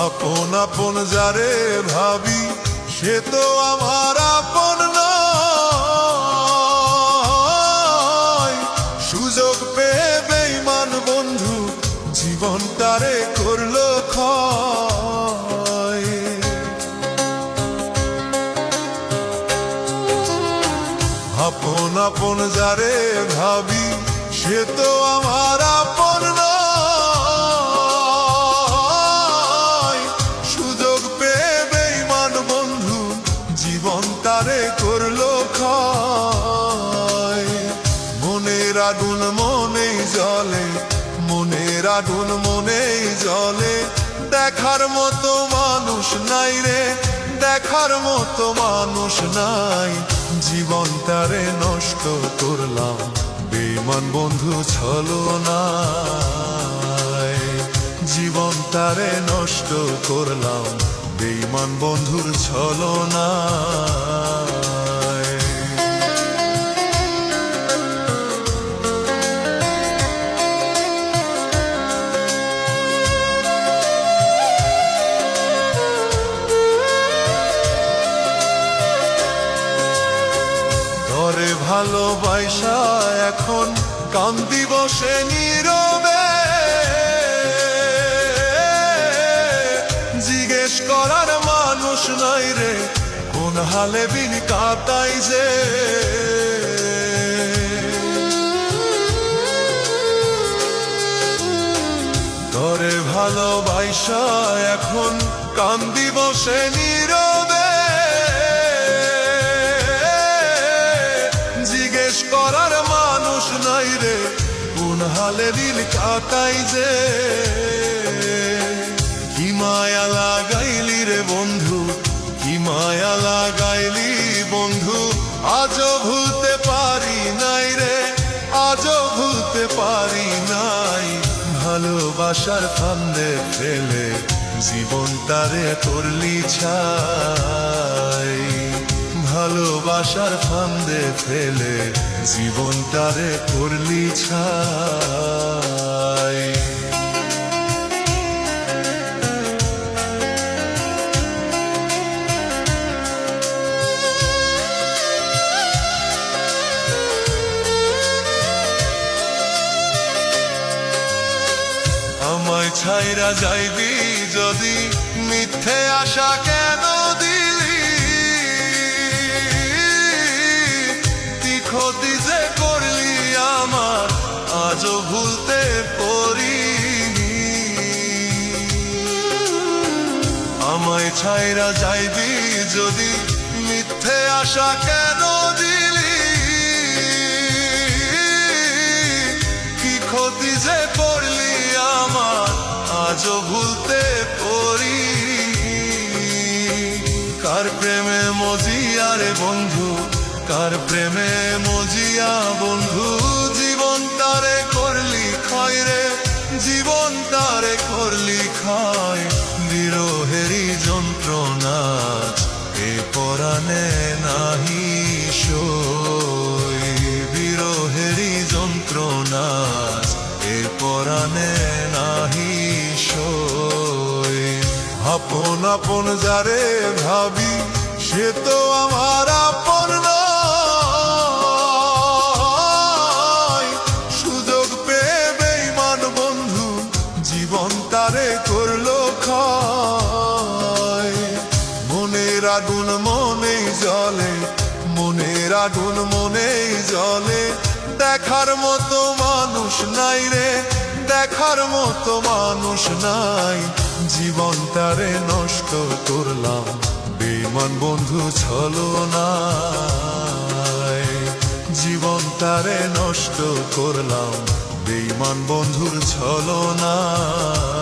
আপন আপন যারে ভাবি সে তো আমার আপন নয়। সুযোগ পেয়ে বেঈমান বন্ধু জীবনটারে করলো ক্ষয়। আপন আপন যারে ভাবি সে তো আমার আপন নয়। সুযোগ পেয়ে বেঈমান বন্ধু জীবন তারে করলো ক্ষয়। মনের আগুন মনেই জ্বলে, মনের আগুন মনেই জ্বলে। দেখার মতো মানুষ নাই রে, দেখার মতো মানুষ নাই। জীবনটারে নষ্ট করলাম বেঈমান বন্ধু ছলনায়। জীবনটারে নষ্ট করলাম বেঈমান বন্ধুর ছলনায়। ধরে ভালোবাসা এখন কান্দি বসে নীরবে। জিজ্ঞেস করার মানুষ নাই রে, কোন হালে বিন কাটাই যে। ধরে ভালোবাসা এখন কান্দি বসে নীরবে। জিজ্ঞেস করার মানুষ নাই রে, কোন হালে দিল কাটাই যে। কি মায়া লাগাইলি রে বন্ধু, কি মায়া লাগাইলি বন্ধু। আজও ভুলতে পারি নাই রে, আজও ভুলতে পারি নাই। ভালোবাসার ফান্দে ফেলে জীবনটারে করলি ছাই। ভালোবাসার ফান্দে ফেলে জীবনটারে করলি ছাই। আমায় ছাইরা যাইবি যদি, মিথ্যে আশা কেন দিলি। ক্ষতি যে করলি আমার আজও ভুলতে পারিনি। আমায় ছাইরা যাইবি যদি, মিথ্যে আশা কেন দিলি। কি ক্ষতি যে করলি আমার আজও ভুলতে পারিনি। কার প্রেমে মজিয়া রে বন্ধু, কার প্রেমে মজিয়া বন্ধু। জীবন তারে করলি ক্ষয় রে, জীবন তারে করলি ক্ষয়। বিরহেরই যন্ত্রণা এ পরাণে নাহি সই। বিরহেরই যন্ত্রণা এ পরাণে নাহি সই। আপন আপন যারে ভাবি সে তো আমার আপন নয়। সুযোগ পেয়ে বেঈমান বন্ধু জীবন তারে করলো ক্ষয়। মনের আগুন মনেই জ্বলে, মনের আগুন মনেই জ্বলে। দেখার মতো মানুষ নাই রে, দেখার মতো মানুষ নাই। জীবনটারে নষ্ট করলাম বেঈমান বন্ধু ছলনায়। জীবনটারে নষ্ট করলাম বেঈমান বন্ধুর ছলনায়।